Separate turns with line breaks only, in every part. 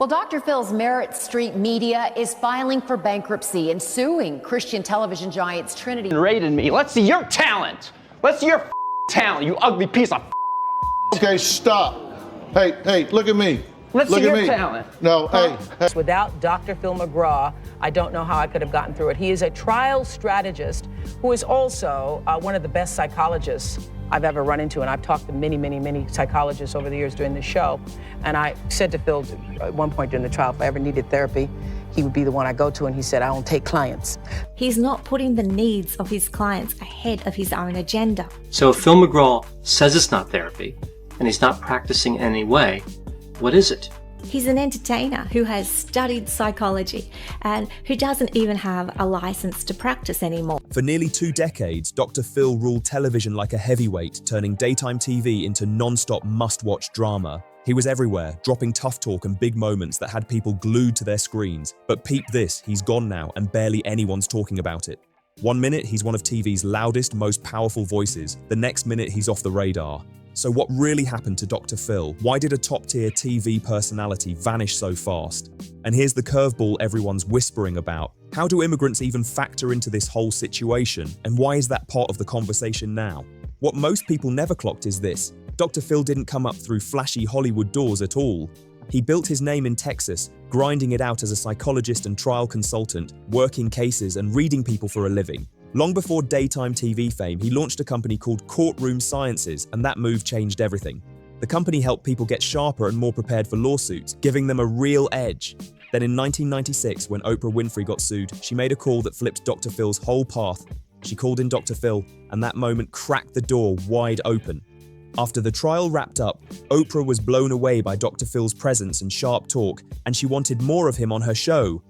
Well, Dr. Phil's Merit Street Media is filing for bankruptcy and suing Christian television giants Trinity.
Rated me. Let's see your talent. Let's see your talent, you ugly piece of.
Okay, stop. Hey, look at me.
Let's see your talent.
No, hey.
Without Dr. Phil McGraw, I don't know how I could have gotten through it. He is a trial strategist who is also one of the best psychologists I've ever run into, and I've talked to many psychologists over the years doing this show. And I said to Phil at one point during the trial, if I ever needed therapy, he would be the one I go to, and he said, I don't take clients.
He's not putting the needs of his clients ahead of his own agenda.
So if Phil McGraw says it's not therapy, and he's not practicing in any way, what is it?
He's an entertainer who has studied psychology and who doesn't even have a license to practice anymore.
For nearly 2 decades, Dr. Phil ruled television like a heavyweight, turning daytime TV into non-stop must-watch drama. He was everywhere, dropping tough talk and big moments that had people glued to their screens. But peep this, he's gone now and barely anyone's talking about it. One minute, he's one of TV's loudest, most powerful voices. The next minute, he's off the radar. So what really happened to Dr. Phil? Why did a top-tier TV personality vanish so fast? And here's the curveball everyone's whispering about. How do immigrants even factor into this whole situation? And why is that part of the conversation now? What most people never clocked is this. Dr. Phil didn't come up through flashy Hollywood doors at all. He built his name in Texas, grinding it out as a psychologist and trial consultant, working cases and reading people for a living. Long before daytime TV fame, he launched a company called Courtroom Sciences, and that move changed everything. The company helped people get sharper and more prepared for lawsuits, giving them a real edge. Then in 1996, when Oprah Winfrey got sued, she made a call that flipped Dr. Phil's whole path. She called in Dr. Phil, and that moment cracked the door wide open. After the trial wrapped up, Oprah was blown away by Dr. Phil's presence and sharp talk, and she wanted more of him on her show.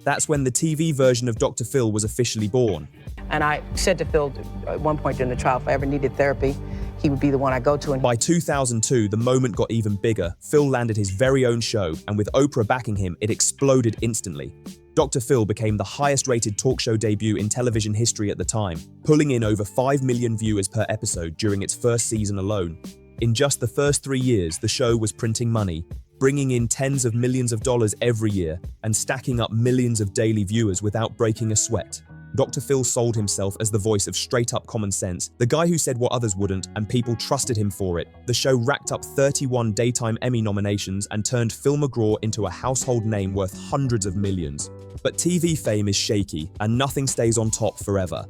That's when the TV version of Dr. Phil was officially born.
And I said to Phil at one point during the trial, if I ever needed therapy, he would be the one I go to. And
by 2002, the moment got even bigger. Phil landed his very own show, and with Oprah backing him, it exploded instantly. Dr. Phil became the highest-rated talk show debut in television history at the time, pulling in over 5 million viewers per episode during its first season alone. In just the first 3 years, the show was printing money, bringing in tens of millions of dollars every year, and stacking up millions of daily viewers without breaking a sweat. Dr. Phil sold himself as the voice of straight-up common sense, the guy who said what others wouldn't, and people trusted him for it. The show racked up 31 daytime Emmy nominations and turned Phil McGraw into a household name worth hundreds of millions. But TV fame is shaky, and nothing stays on top forever.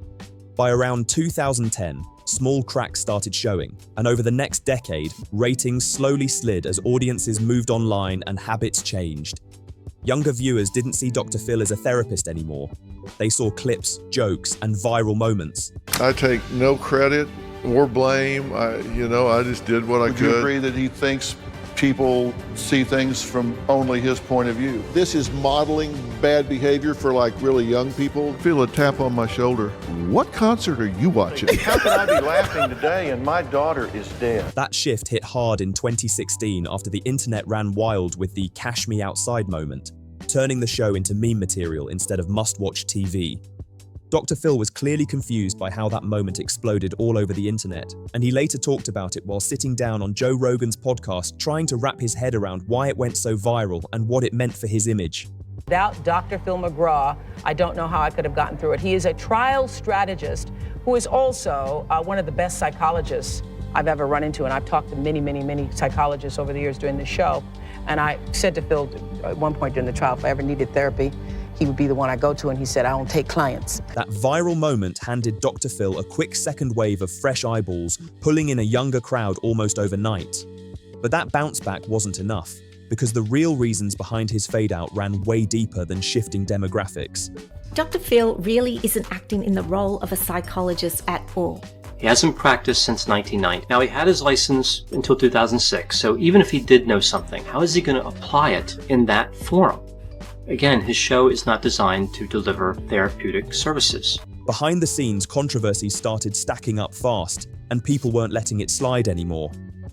By around 2010, small cracks started showing, and over the next decade, ratings slowly slid as audiences moved online and habits changed. Younger viewers didn't see Dr. Phil as a therapist anymore. They saw clips, jokes, and viral moments.
I take no credit or blame. I just did what I could. Would you agree that he thinks people see things from only his point of view? This is modeling bad behavior for like really young people. Feel a tap on my shoulder. What concert are you watching?
How can I be laughing today and my daughter is dead?
That shift hit hard in 2016 after the internet ran wild with the "Cash Me Outside" moment, turning the show into meme material instead of must-watch TV. Dr. Phil was clearly confused by how that moment exploded all over the internet, and he later talked about it while sitting down on Joe Rogan's podcast, trying to wrap his head around why it went so viral and what it meant for his image.
without Dr. Phil McGraw, I don't know how I could have gotten through it. He is a trial strategist who is also one of the best psychologists I've ever run into, and I've talked to many psychologists over the years doing this show. And I said to Phil at one point during the trial, if I ever needed therapy, he would be the one I go to, and he said, I don't take clients.
That viral moment handed Dr. Phil a quick second wave of fresh eyeballs, pulling in a younger crowd almost overnight. But that bounce back wasn't enough, because the real reasons behind his fade-out ran way deeper than shifting demographics.
Dr. Phil really isn't acting in the role of a psychologist at all.
He hasn't practiced since 1990. Now, he had his license until 2006, so even if he did know something, how is he going to apply it in that forum? Again, his show is not designed to deliver therapeutic services.
Behind the scenes, controversies started stacking up fast, and people weren't letting it slide anymore.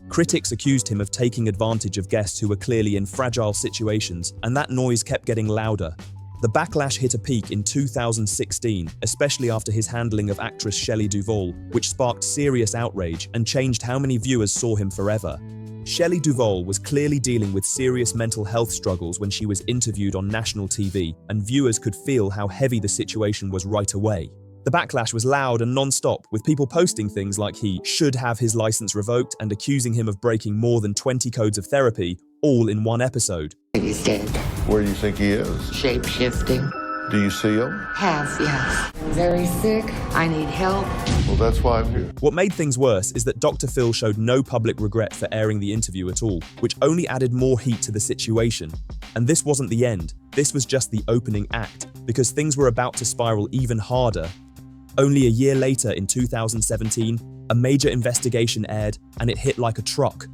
Critics accused him of taking advantage of guests who were clearly in fragile situations, and that noise kept getting louder. The backlash hit a peak in 2016, especially after his handling of actress Shelley Duvall, which sparked serious outrage and changed how many viewers saw him forever. Shelley Duvall was clearly dealing with serious mental health struggles when she was interviewed on national TV, and viewers could feel how heavy the situation was right away. The backlash was loud and non-stop, with people posting things like he should have his license revoked and accusing him of breaking more than 20 codes of therapy, all in one episode.
He's dead.
Where do you think he is?
Shape-shifting.
Do you see him?
Has, yes. Very sick. I need help.
Well, that's why I'm here.
What made things worse is that Dr. Phil showed no public regret for airing the interview at all, which only added more heat to the situation. And this wasn't the end. This was just the opening act, because things were about to spiral even harder. Only a year later, in 2017, a major investigation aired, and it hit like a truck.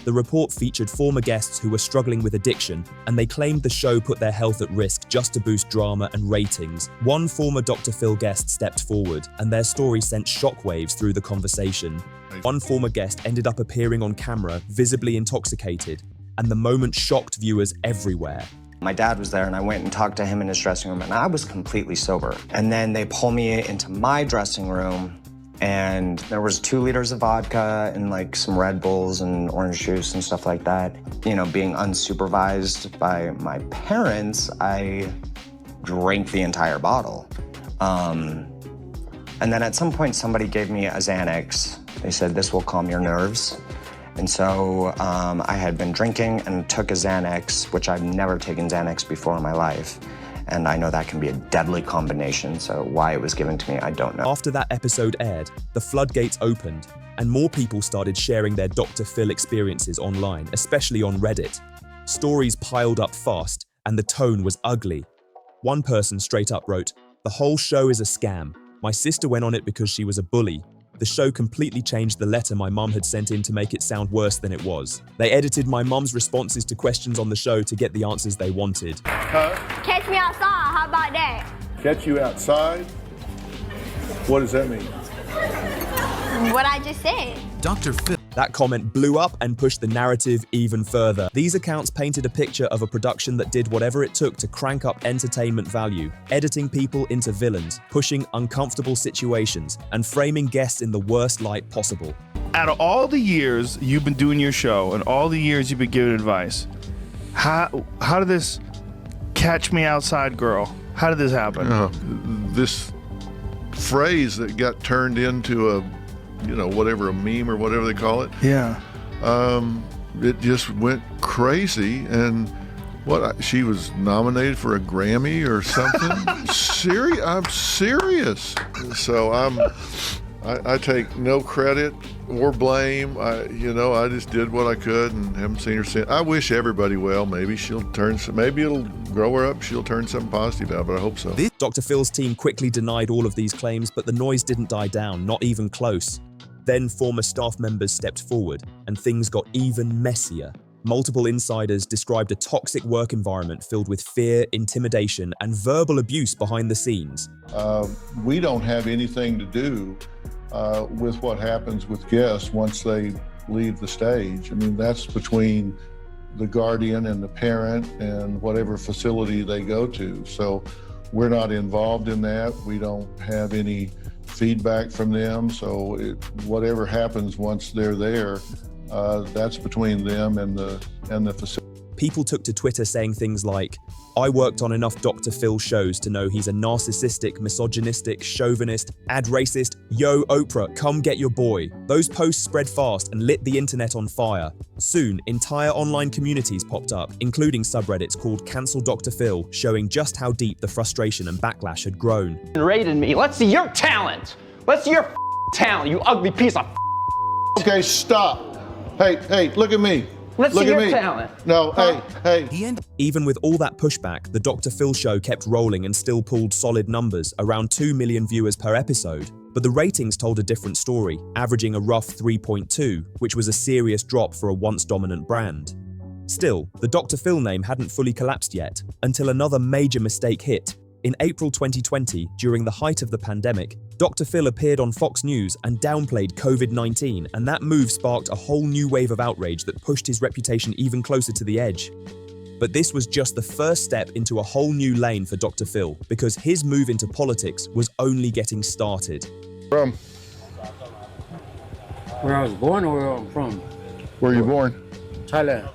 The report featured former guests who were struggling with addiction, and they claimed the show put their health at risk just to boost drama and ratings. One former Dr. Phil guest stepped forward, and their story sent shockwaves through the conversation. One former guest ended up appearing on camera, visibly intoxicated, and the moment shocked viewers everywhere.
My dad was there, and I went and talked to him in his dressing room, and I was completely sober. And then they pull me into my dressing room, and there was 2 liters of vodka and like some Red Bulls and orange juice and stuff like that. You know, being unsupervised by my parents, I drank the entire bottle. And then at some point, somebody gave me a Xanax. They said, this will calm your nerves. And so I had been drinking and took a Xanax, which I've never taken Xanax before in my life. And I know that can be a deadly combination, so why it was given to me, I don't know.
After that episode aired, the floodgates opened, and more people started sharing their Dr. Phil experiences online, especially on Reddit. Stories piled up fast, and the tone was ugly. One person straight up wrote, "The whole show is a scam. My sister went on it because she was a bully. The show completely changed the letter my mum had sent in to make it sound worse than it was. They edited my mum's responses to questions on the show to get the answers they wanted."
Catch me outside, how about that?
Catch you outside? What does that mean?
What I just said.
Dr. Phil. That comment blew up and pushed the narrative even further. These accounts painted a picture of a production that did whatever it took to crank up entertainment value, editing people into villains, pushing uncomfortable situations, and framing guests in the worst light possible.
Out of all the years you've been doing your show and all the years you've been giving advice, how did this catch me outside girl? How did this happen?
This phrase that got turned into a, whatever, a meme or whatever they call it.
Yeah.
It just went crazy, and she was nominated for a Grammy or something. I'm serious. So I take no credit or blame. I just did what I could and haven't seen her since. I wish everybody well. Maybe it'll grow her up. She'll turn something positive out, but I hope so.
Dr. Phil's team quickly denied all of these claims, but the noise didn't die down, not even close. Then former staff members stepped forward, and things got even messier. Multiple insiders described a toxic work environment filled with fear, intimidation, and verbal abuse behind the scenes.
We don't have anything to do with what happens with guests once they leave the stage. I mean, that's between the guardian and the parent and whatever facility they go to. So we're not involved in that. We don't have any feedback from them. So whatever happens once they're there, that's between them and the facility.
People took to Twitter saying things like, "I worked on enough Dr. Phil shows to know he's a narcissistic, misogynistic, chauvinist, ad racist. Yo, Oprah, come get your boy." Those posts spread fast and lit the internet on fire. Soon, entire online communities popped up, including subreddits called Cancel Dr. Phil, showing just how deep the frustration and backlash had grown.
Rated me. Let's see your talent. Let's see your talent, you ugly piece of.
Okay, stop. Hey, look at me.
Let's see your talent.
No, hey.
Even with all that pushback, the Dr. Phil show kept rolling and still pulled solid numbers, around 2 million viewers per episode. But the ratings told a different story, averaging a rough 3.2, which was a serious drop for a once dominant brand. Still, the Dr. Phil name hadn't fully collapsed yet, until another major mistake hit. In April 2020, during the height of the pandemic, Dr. Phil appeared on Fox News and downplayed COVID-19, and that move sparked a whole new wave of outrage that pushed his reputation even closer to the edge. But this was just the first step into a whole new lane for Dr. Phil, because his move into politics was only getting started.
From?
Where I was born or where I'm from?
Where you born?
Thailand.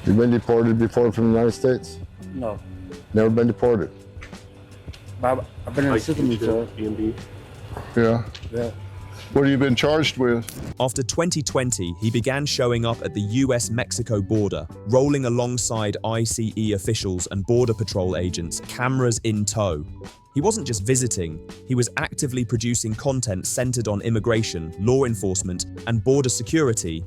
You been deported before from the United States?
No.
Never been deported?
I've been in the system before.
Yeah.
Yeah.
What have you been charged with?
After 2020, he began showing up at the US-Mexico border, rolling alongside ICE officials and Border Patrol agents, cameras in tow. He wasn't just visiting, he was actively producing content centered on immigration, law enforcement, and border security.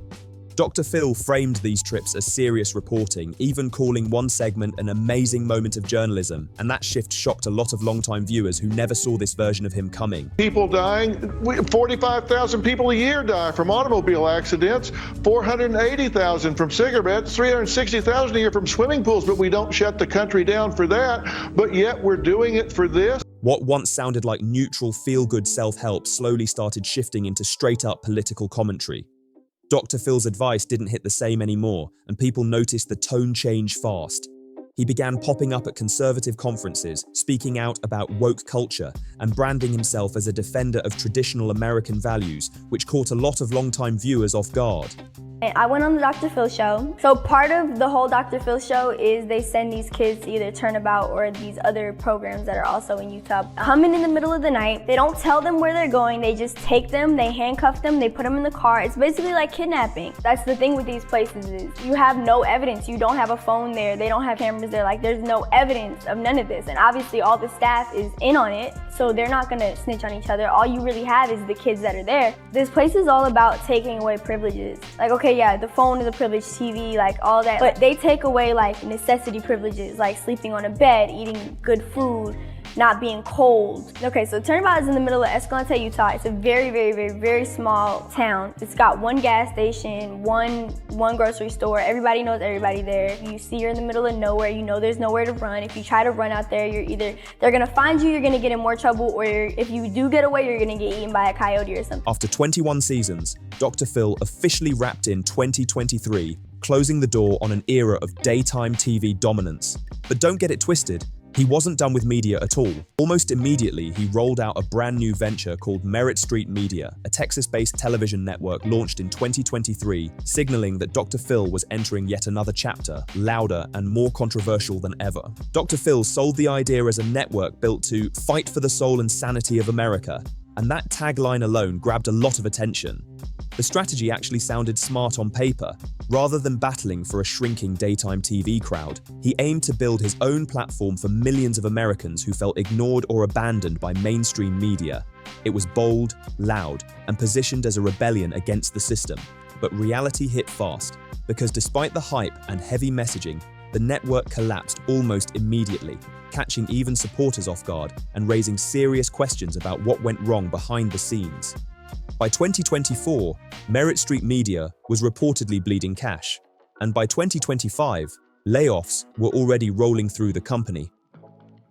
Dr. Phil framed these trips as serious reporting, even calling one segment an amazing moment of journalism, and that shift shocked a lot of longtime viewers who never saw this version of him coming.
People dying, 45,000 people a year die from automobile accidents, 480,000 from cigarettes, 360,000 a year from swimming pools, but we don't shut the country down for that, but yet we're doing it for this.
What once sounded like neutral, feel-good self-help slowly started shifting into straight-up political commentary. Dr. Phil's advice didn't hit the same anymore, and people noticed the tone change fast. He began popping up at conservative conferences, speaking out about woke culture, and branding himself as a defender of traditional American values, which caught a lot of longtime viewers off guard.
I went on the Dr. Phil show. So part of the whole Dr. Phil show is they send these kids to either Turnabout or these other programs that are also in Utah. Coming in the middle of the night, they don't tell them where they're going, they just take them, they handcuff them, they put them in the car. It's basically like kidnapping. That's the thing with these places is you have no evidence. You don't have a phone there, they don't have cameras there. Like there's no evidence of none of this. And obviously all the staff is in on it, so they're not gonna snitch on each other. All you really have is the kids that are there. This place is all about taking away privileges. Like, okay, yeah, the phone is a privilege, TV, like all that, but they take away like necessity privileges, like sleeping on a bed, eating good food, not being cold. Okay, so Turnabout is in the middle of Escalante, Utah. It's a very, very, very, very small town. It's got one gas station, one grocery store. Everybody knows everybody there. You see you're in the middle of nowhere. You know there's nowhere to run. If you try to run out there, they're gonna find you, you're gonna get in more trouble, or if you do get away, you're gonna get eaten by a coyote or something.
After 21 seasons, Dr. Phil officially wrapped in 2023, closing the door on an era of daytime TV dominance. But don't get it twisted. He wasn't done with media at all. Almost immediately, he rolled out a brand new venture called Merit Street Media, a Texas-based television network launched in 2023, signaling that Dr. Phil was entering yet another chapter, louder and more controversial than ever. Dr. Phil sold the idea as a network built to fight for the soul and sanity of America, and that tagline alone grabbed a lot of attention. The strategy actually sounded smart on paper. Rather than battling for a shrinking daytime TV crowd, he aimed to build his own platform for millions of Americans who felt ignored or abandoned by mainstream media. It was bold, loud, and positioned as a rebellion against the system. But reality hit fast, because despite the hype and heavy messaging, the network collapsed almost immediately, catching even supporters off guard and raising serious questions about what went wrong behind the scenes. By 2024, Merit Street Media was reportedly bleeding cash, and by 2025, layoffs were already rolling through the company.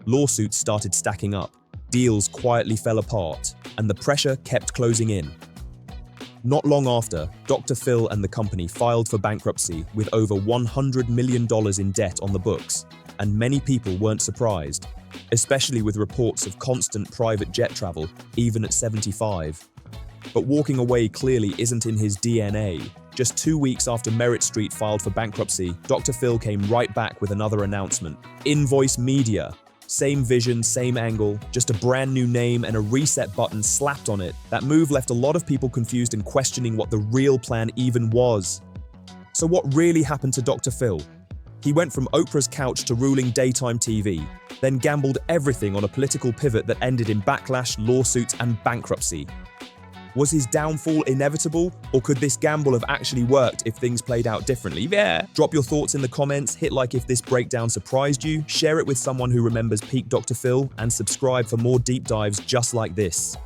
Lawsuits started stacking up, deals quietly fell apart, and the pressure kept closing in. Not long after, Dr. Phil and the company filed for bankruptcy with over $100 million in debt on the books, and many people weren't surprised, especially with reports of constant private jet travel, even at 75. But walking away clearly isn't in his DNA. Just 2 weeks after Merit Street filed for bankruptcy, Dr. Phil came right back with another announcement. Invoice Media. Same vision, same angle, just a brand new name and a reset button slapped on it. That move left a lot of people confused and questioning what the real plan even was. So what really happened to Dr. Phil? He went from Oprah's couch to ruling daytime TV, then gambled everything on a political pivot that ended in backlash, lawsuits, and bankruptcy. Was his downfall inevitable, or could this gamble have actually worked if things played out differently? Yeah. Drop your thoughts in the comments, hit like if this breakdown surprised you, share it with someone who remembers peak Dr. Phil, and subscribe for more deep dives just like this.